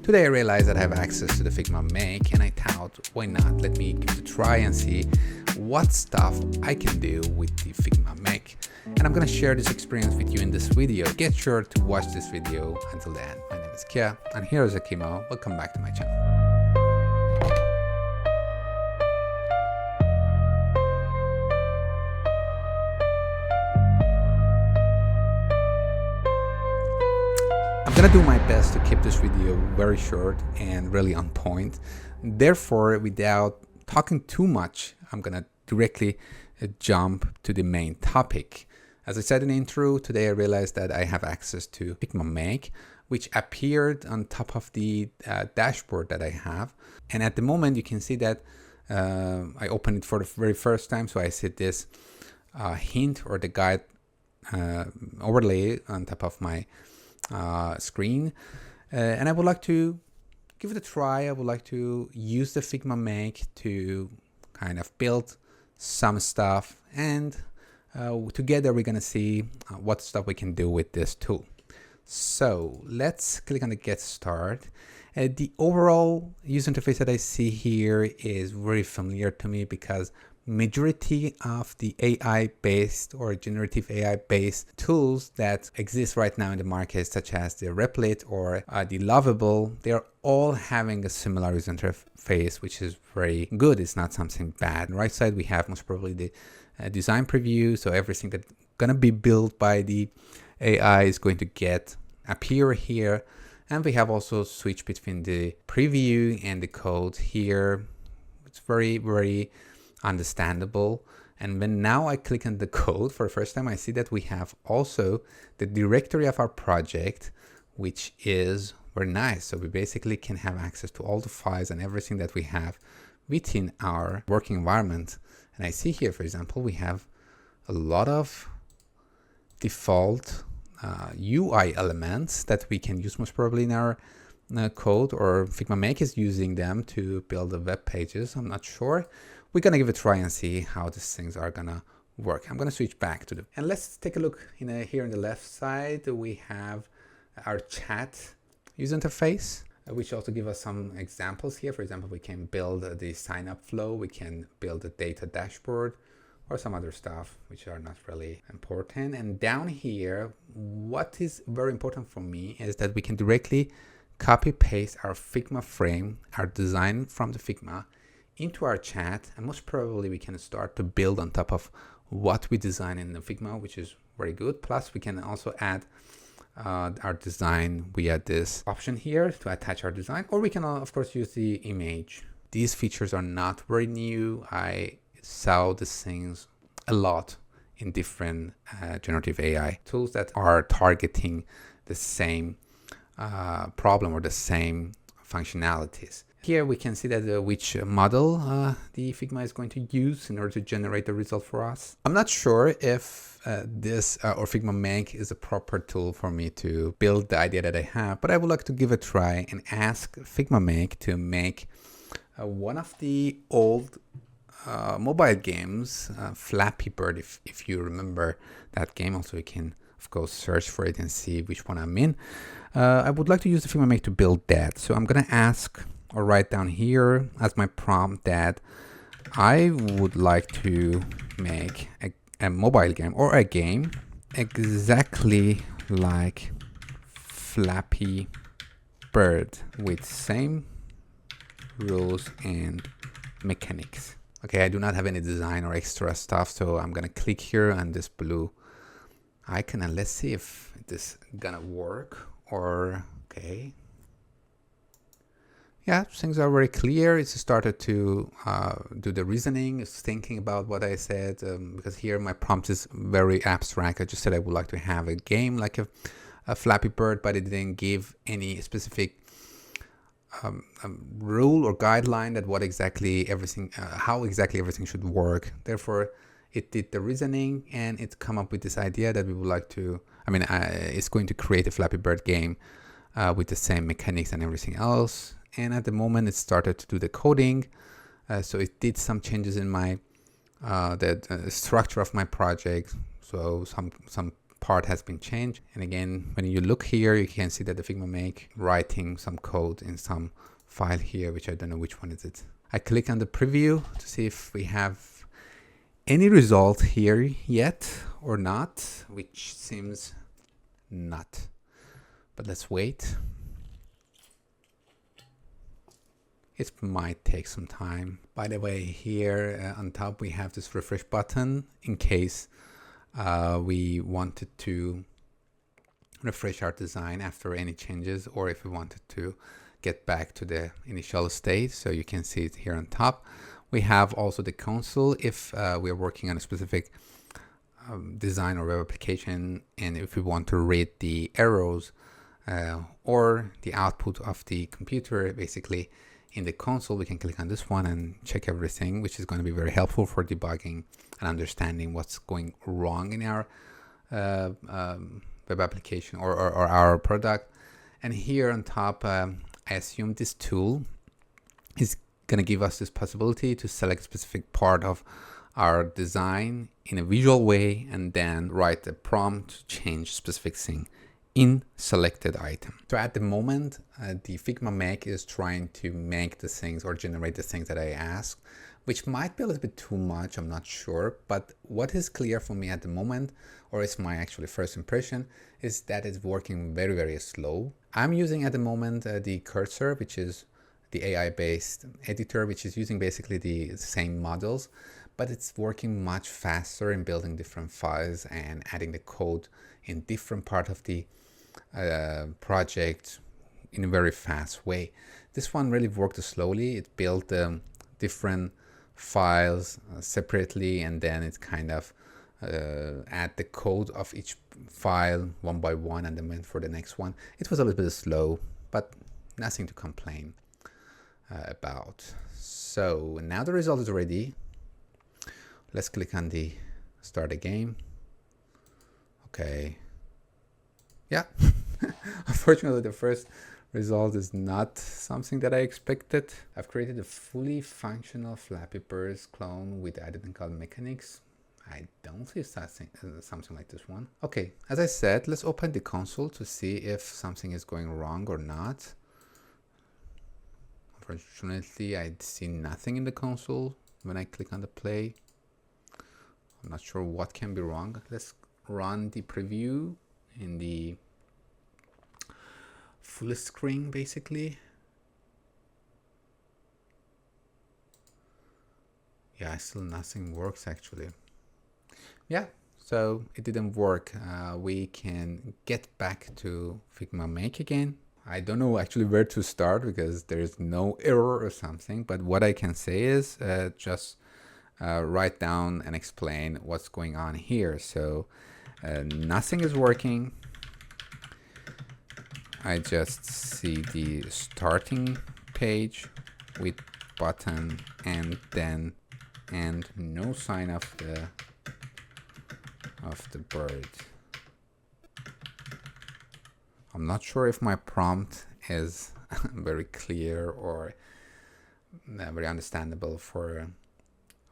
Today I realized that I have access to the Figma Make, and I thought, why not? Let me give it a try and see what stuff I can do with the Figma Make. And I'm gonna share this experience with you in this video. Get sure to watch this video until the end. My name is Kia, and here is Kimo. Welcome back to my channel. I'm gonna do my best to keep this video very short and really on point. Therefore, without talking too much, I'm gonna directly jump to the main topic. As I said in the intro, today I realized that I have access to Figma Make, which appeared on top of the dashboard that I have. And at the moment, you can see that I opened it for the very first time. So I see this hint or the guide overlay on top of my screen, and I would like to give it a try. I would like to use the Figma Make to kind of build some stuff, and together we're gonna see what stuff we can do with this tool. So let's click on the get started. The overall user interface that I see here is very familiar to me because majority of the AI-based or generative AI-based tools that exist right now in the market, such as the Replit or the Lovable, they're all having a similar user interface, which is very good. It's not something bad. On the right side, we have most probably the design preview. So everything that's gonna be built by the AI is going to appear here. And we have also switched between the preview and the code here. It's very, very understandable. And when now I click on the code for the first time, I see that we have also the directory of our project, which is very nice. So we basically can have access to all the files and everything that we have within our working environment. And I see here, for example, we have a lot of default UI elements that we can use most probably in our code, or Figma Make is using them to build the web pages. I'm not sure. We're gonna give it a try and see how these things are gonna work. I'm gonna switch back to and let's take a look here on the left side. We have our chat user interface, which also give us some examples here. For example, we can build the sign up flow, we can build a data dashboard, or some other stuff which are not really important. And down here, what is very important for me is that we can directly copy paste our Figma frame, our design from the Figma, into our chat, and most probably we can start to build on top of what we design in the Figma, which is very good. Plus we can also add our design via this option here to attach our design, or we can of course use the image. These features are not very new. I saw these things a lot in different generative AI tools that are targeting the same problem or the same functionalities. Here we can see that which model the Figma is going to use in order to generate the result for us. I'm not sure if this or Figma Make is a proper tool for me to build the idea that I have, but I would like to give it a try and ask Figma Make to make one of the old mobile games, Flappy Bird, if you remember that game. Also, you can of course search for it and see which one I'm in. I would like to use the Figma Make to build that. So I'm gonna ask or write down here as my prompt that I would like to make a mobile game or a game exactly like Flappy Bird with same rules and mechanics. Okay, I do not have any design or extra stuff, so I'm gonna click here on this blue icon and let's see if this is gonna work. Or okay, yeah, things are very clear. It's started to do the reasoning. It's thinking about what I said, because here my prompt is very abstract. I just said I would like to have a game like a Flappy Bird, but it didn't give any specific rule or guideline that what exactly everything, how exactly everything should work. Therefore, it did the reasoning and it come up with this idea that we would like to, it's going to create a Flappy Bird game with the same mechanics and everything else. And at the moment it started to do the coding. So it did some changes in my the structure of my project. So some part has been changed. And again, when you look here, you can see that the Figma Make writing some code in some file here, which I don't know which one is it. I click on the preview to see if we have any result here yet or not, which seems not. But let's wait. It might take some time. By the way, here on top we have this refresh button in case we wanted to refresh our design after any changes, or if we wanted to get back to the initial state. So you can see it here on top. We have also the console if we are working on a specific design or web application, and if we want to read the arrows or the output of the computer basically in the console, we can click on this one and check everything, which is going to be very helpful for debugging and understanding what's going wrong in our web application or our product. And here on top, I assume this tool is going to give us this possibility to select a specific part of our design in a visual way and then write a prompt to change specific thing in selected item. So at the moment, the Figma Make is trying to make the things or generate the things that I ask, which might be a little bit too much, I'm not sure. But what is clear for me at the moment, or is my actually first impression, is that it's working very, very slow. I'm using at the moment the cursor, which is the AI-based editor, which is using basically the same models, but it's working much faster in building different files and adding the code in different part of the project in a very fast way. This one really worked slowly. It built different files separately, and then it kind of add the code of each file one by one and then went for the next one. It was a little bit slow, but nothing to complain about. So now the result is ready. Let's click on the start a game. Okay. Yeah. Unfortunately, the first result is not something that I expected. I've created a fully functional Flappy Birds clone with identical mechanics. I don't see something like this one. Okay, as I said, let's open the console to see if something is going wrong or not. Unfortunately, I see nothing in the console when I click on the play. I'm not sure what can be wrong. Let's run the preview in the full screen basically. Yeah, still nothing works actually. Yeah, so it didn't work. We can get back to Figma Make again. I don't know actually where to start because there's no error or something, but what I can say is just write down and explain what's going on here. So nothing is working. I just see the starting page with button and no sign of the bird. I'm not sure if my prompt is very clear or very understandable for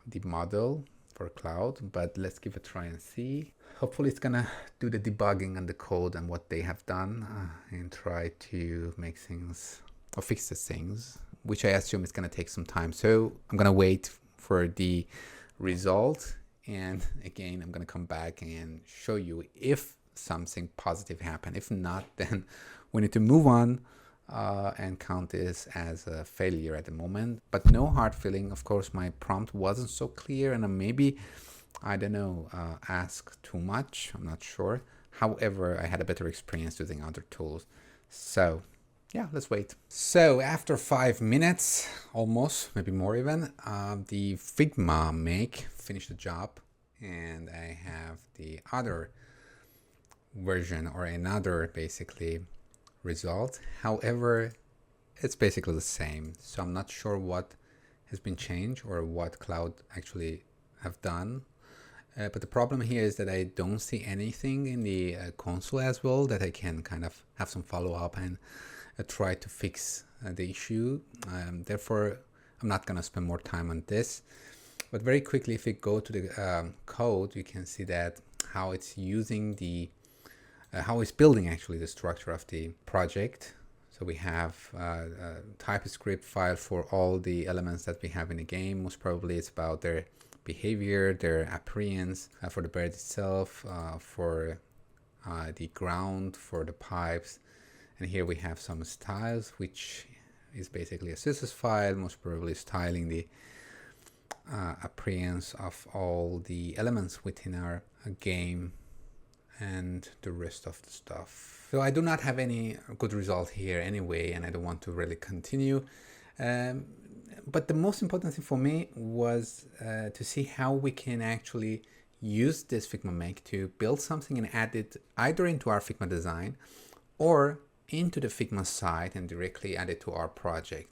the model for cloud, but let's give it a try and see. Hopefully it's gonna do the debugging on the code and what they have done and try to make things or fix the things, which I assume is gonna take some time. So I'm gonna wait for the result, and again I'm gonna come back and show you if something positive happened. If not, then we need to move on and count this as a failure at the moment. But no hard feeling. Of course, my prompt wasn't so clear, and maybe, I don't know, ask too much. I'm not sure. However, I had a better experience using other tools. So yeah, let's wait. So after 5 minutes, almost, maybe more even, the Figma Make finished the job, and I have the other version or another basically result. However, it's basically the same. So I'm not sure what has been changed or what cloud actually have done. But the problem here is that I don't see anything in the console as well that I can kind of have some follow-up and try to fix the issue. Therefore, I'm not going to spend more time on this. But very quickly, if we go to the code, you can see that how it's using the how it's building actually the structure of the project. So we have a TypeScript file for all the elements that we have in the game. Most probably it's about their behavior, their appearance, for the bird itself, for the ground, for the pipes. And here we have some styles, which is basically a CSS file, most probably styling the appearance of all the elements within our game and the rest of the stuff. So I do not have any good result here anyway, and I don't want to really continue. But the most important thing for me was to see how we can actually use this Figma Make to build something and add it either into our Figma design or into the Figma site and directly add it to our project.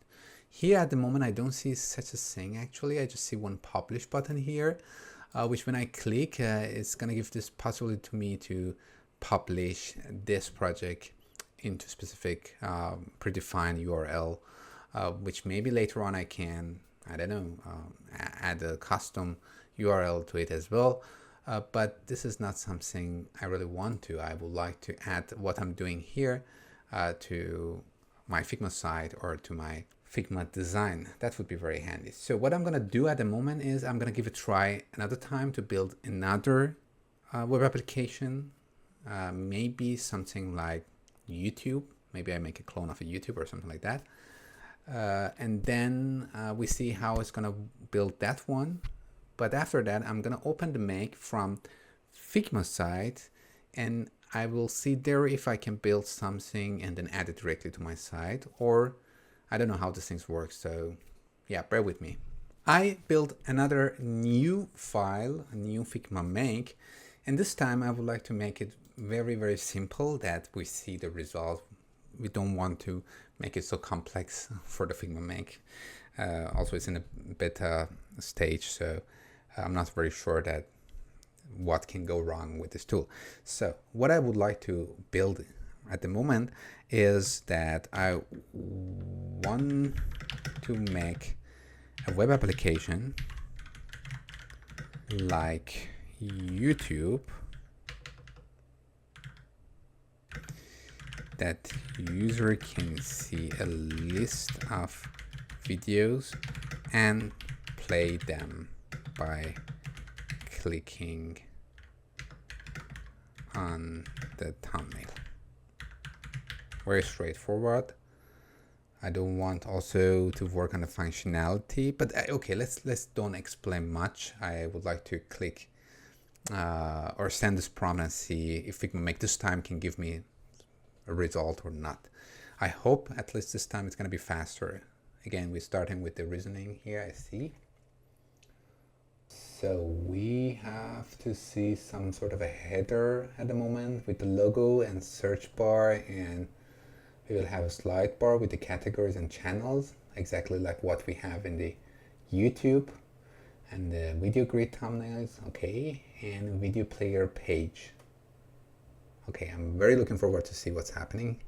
Here at the moment I don't see such a thing actually. I just see one publish button here, which when I click it's gonna give this possibility to me to publish this project into specific predefined URL, which maybe later on I can, I don't know, add a custom URL to it as well. But this is not something I really want to. I would like to add what I'm doing here to my Figma site or to my Figma design. That would be very handy. So what I'm going to do at the moment is I'm going to give it a try another time to build another web application, maybe something like YouTube. Maybe I make a clone of a YouTube or something like that. And then we see how it's going to build that one. But after that, I'm going to open the Make from Figma site, and I will see there if I can build something and then add it directly to my site, or I don't know how these things work. So yeah, bear with me. I built another new file, a new Figma Make, and this time I would like to make it very, very simple that we see the result. We don't want to make it so complex for the Figma Make. Also, it's in a beta stage, so I'm not very sure that what can go wrong with this tool. So what I would like to build at the moment is that I want to make a web application like YouTube that user can see a list of videos and play them by clicking on the thumbnail. Very straightforward. I don't want also to work on the functionality, but okay, let's don't explain much. I would like to click or send this prompt and see if Figma Make this time can give me a result or not. I hope at least this time it's going to be faster. Again, we're starting with the reasoning here, I see. So we have to see some sort of a header at the moment with the logo and search bar, and we will have a slide bar with the categories and channels, exactly like what we have in the YouTube, and the video grid thumbnails, okay, and video player page. Okay, I'm very looking forward to see what's happening.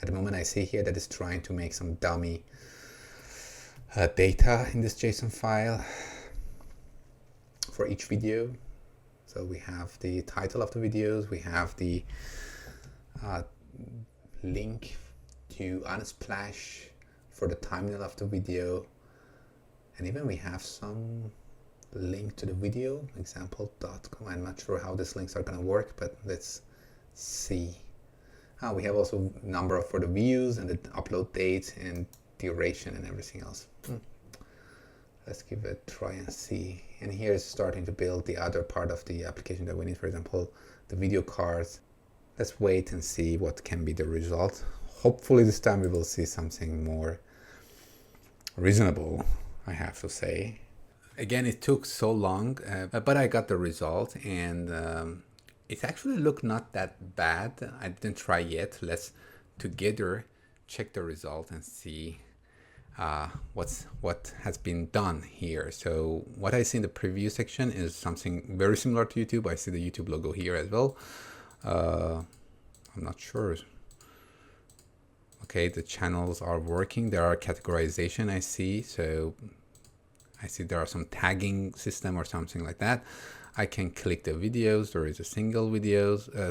At the moment I see here that it's trying to make some dummy data in this JSON file for each video. So we have the title of the videos, we have the link to Unsplash for the thumbnail of the video, and even we have some link to the video, example.com. I'm not sure how these links are going to work, but let's see. We have also number for the views and the upload date and duration and everything else. Let's give it a try and see. And here it's starting to build the other part of the application that we need, for example, the video cards. Let's wait and see what can be the result. Hopefully this time we will see something more reasonable, I have to say. Again, it took so long, but I got the result, and it actually looked not that bad. I didn't try yet. Let's together check the result and see what has been done here. So what I see in the preview section is something very similar to YouTube. I see the YouTube logo here as well. I'm not sure. Okay, the channels are working. There are categorization I see. So I see there are some tagging system or something like that. I can click the videos. There is a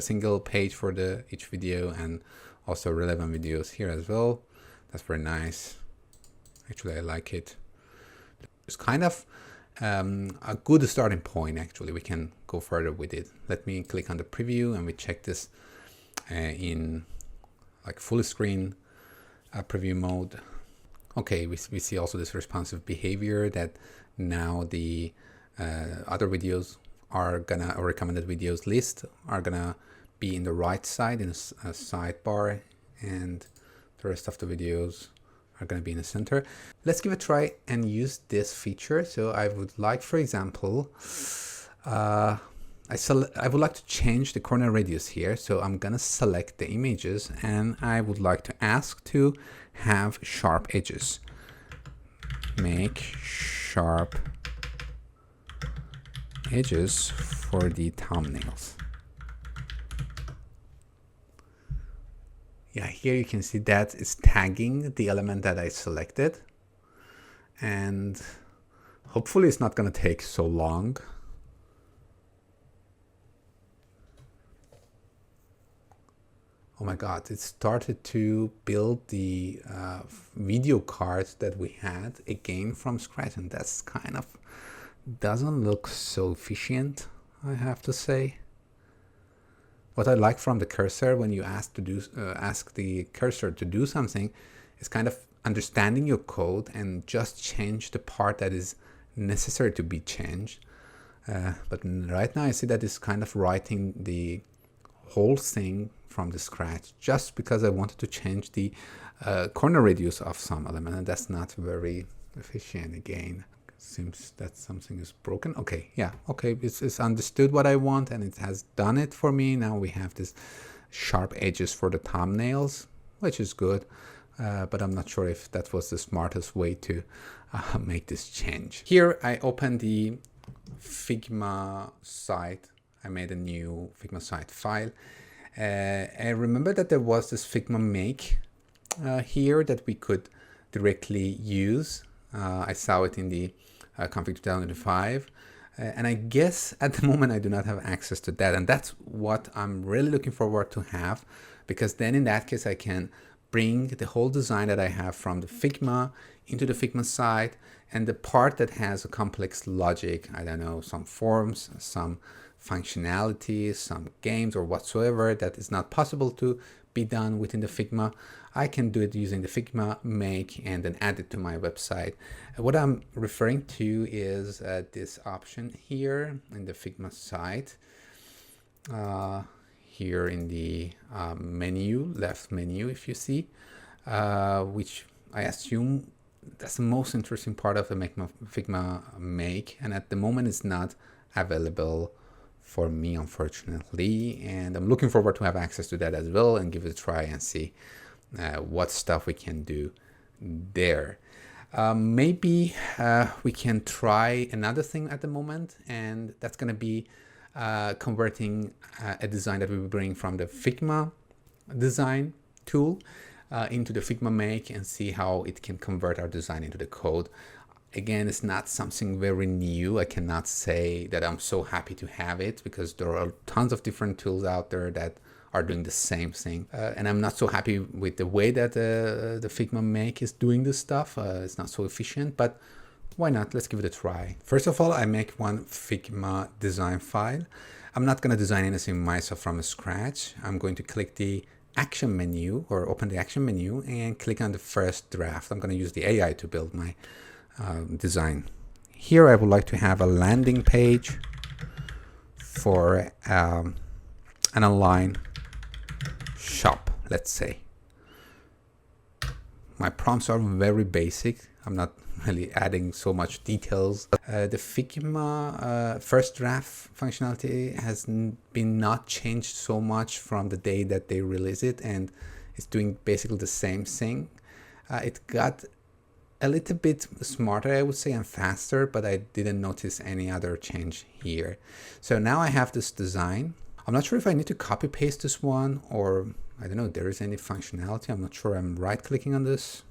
single page for each video, and also relevant videos here as well. That's very nice. Actually, I like it. It's kind of a good starting point. Actually, we can go further with it. Let me click on the preview and we check this in like full screen preview mode. Okay, we see also this responsive behavior, that now the other videos are gonna, or recommended videos list are gonna be in the right side in a sidebar, and the rest of the videos are going to be in the center. Let's give it a try and use this feature. So I would like, for example, I would like to change the corner radius here. So I'm going to select the images and I would like to ask to have sharp edges. Make sharp edges for the thumbnails. Yeah, here you can see that it's tagging the element that I selected, and hopefully it's not going to take so long. Oh my God, it started to build the video cards that we had again from scratch, and that's kind of doesn't look so efficient, I have to say. What I like from the cursor, when you ask the cursor to do something, is kind of understanding your code and just change the part that is necessary to be changed. But right now I see that it's kind of writing the whole thing from the scratch just because I wanted to change the corner radius of some element, and that's not very efficient again. Seems that something is broken. Okay, yeah, okay, it's understood what I want and it has done it for me. Now we have this sharp edges for the thumbnails, which is good, but I'm not sure if that was the smartest way to make this change. Here I opened the Figma site. I made a new Figma site file. I remember that there was this Figma Make here that we could directly use. I saw it in the config 2005, and I guess at the moment I do not have access to that, and that's what I'm really looking forward to have, because then in that case I can bring the whole design that I have from the Figma into the Figma site, and the part that has a complex logic, I don't know, some forms, some functionalities, some games or whatsoever that is not possible to be done within the Figma, I can do it using the Figma Make and then add it to my website. What I'm referring to is this option here in the Figma site. Here in the menu, left menu, if you see, which I assume that's the most interesting part of the Figma Make, and at the moment it's not available for me, unfortunately, and I'm looking forward to have access to that as well and give it a try and see what stuff we can do there. Maybe we can try another thing at the moment, and that's going to be converting a design that we will bring from the Figma design tool into the Figma Make and see how it can convert our design into the code. Again, it's not something very new. I cannot say that I'm so happy to have it, because there are tons of different tools out there that are doing the same thing. And I'm not so happy with the way that the Figma Make is doing this stuff. It's not so efficient, but why not? Let's give it a try. First of all, I make one Figma design file. I'm not going to design anything myself from scratch. I'm going to click the action menu, or open the action menu, and click on the first draft. I'm going to use the AI to build my design. Here I would like to have a landing page for an online shop, let's say. My prompts are very basic. I'm not really adding so much details. The Figma first draft functionality has been not changed so much from the day that they released it, and it's doing basically the same thing. It got a little bit smarter, I would say, and faster, but I didn't notice any other change here. So now I have this design. I'm not sure if I need to copy paste this one, or I don't know, there is any functionality. I'm not sure. I'm right clicking on this.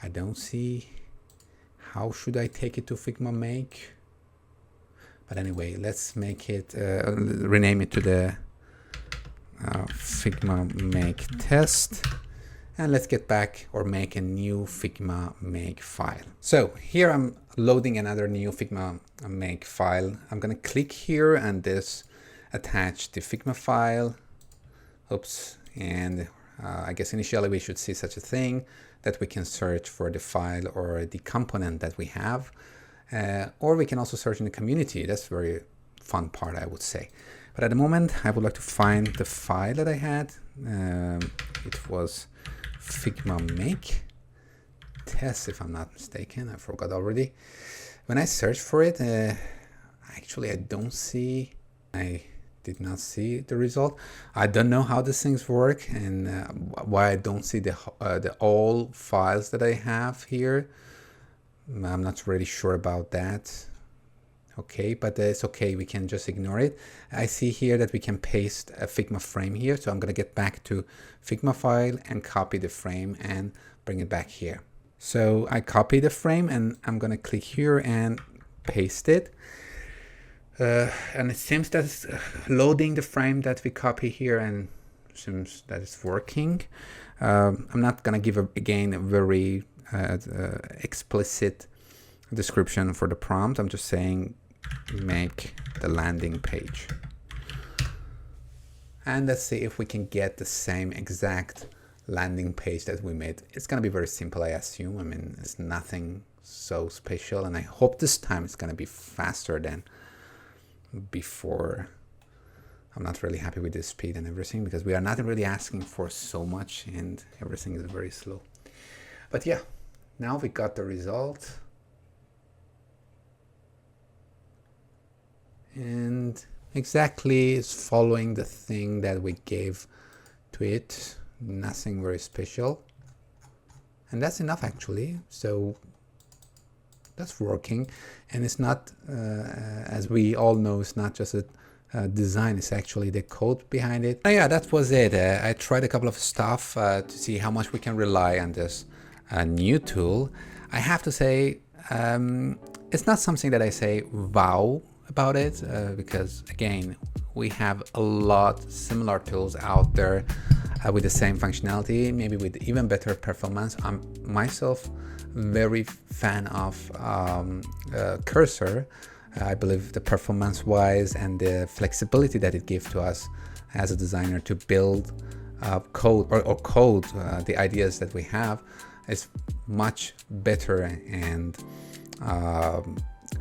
I don't see. How should I take it to Figma Make? But anyway, let's make it, rename it to the Figma Make test. And let's get back or make a new Figma Make file. So here I'm loading another new Figma Make file. I'm gonna click here and this attach the Figma file. Oops, and I guess initially we should see such a thing that we can search for the file or the component that we have. Or we can also search in the community. That's a very fun part, I would say. But at the moment, I would like to find the file that I had. It was Figma Make test, if I'm not mistaken. I forgot already. When I search for it, actually I don't see, I did not see the result. I don't know how these things work and why I don't see the all files that I have here. I'm not really sure about that. Okay, but it's okay, we can just ignore it. I see here that we can paste a Figma frame here, so I'm gonna get back to Figma file and copy the frame and bring it back here. So I copy the frame and I'm gonna click here and paste it. And it seems that it's loading the frame that we copy here and seems that it's working. I'm not gonna give again a very explicit description for the prompt. I'm just saying make the landing page. And let's see if we can get the same exact landing page that we made. It's gonna be very simple, I assume. I mean, it's nothing so special, and I hope this time it's gonna be faster than before. I'm not really happy with the speed and everything because we are not really asking for so much and everything is very slow. But yeah, now we got the result. And exactly is following the thing that we gave to it. Nothing very special. And that's enough actually. So that's working. And it's not, as we all know, it's not just a design, it's actually the code behind it. Yeah, that was it. I tried a couple of stuff to see how much we can rely on this new tool. I have to say, it's not something that I say wow about it, because again, we have a lot similar tools out there with the same functionality, maybe with even better performance. I'm myself very fan of Cursor. I believe the performance wise and the flexibility that it gives to us as a designer to build code or code the ideas that we have is much better and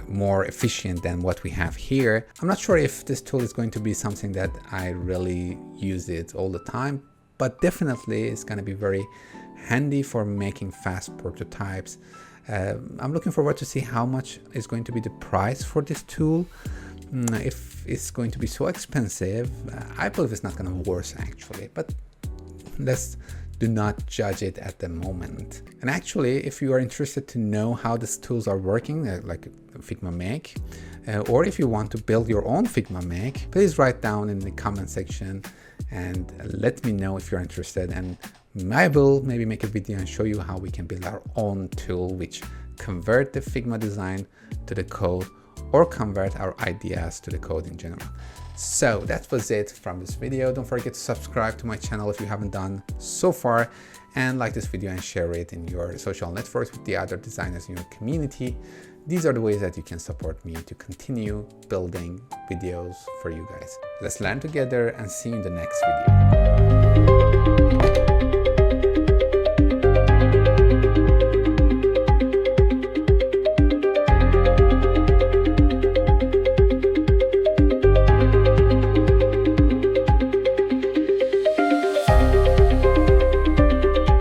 more efficient than what we have here. I'm not sure if this tool is going to be something that I really use it all the time, but definitely it's going to be very handy for making fast prototypes. I'm looking forward to see how much is going to be the price for this tool. If it's going to be so expensive, I believe it's not going to be worse actually, but let's do not judge it at the moment. And actually, if you are interested to know how these tools are working, like Figma Make, or if you want to build your own Figma Make, please write down in the comment section and let me know if you're interested. And I will maybe make a video and show you how we can build our own tool which convert the Figma design to the code or convert our ideas to the code in general. So that was it from this video. Don't forget to subscribe to my channel if you haven't done so far, and like this video and share it in your social networks with the other designers in your community. These are the ways that you can support me to continue building videos for you guys. Let's learn together and see you in the next video.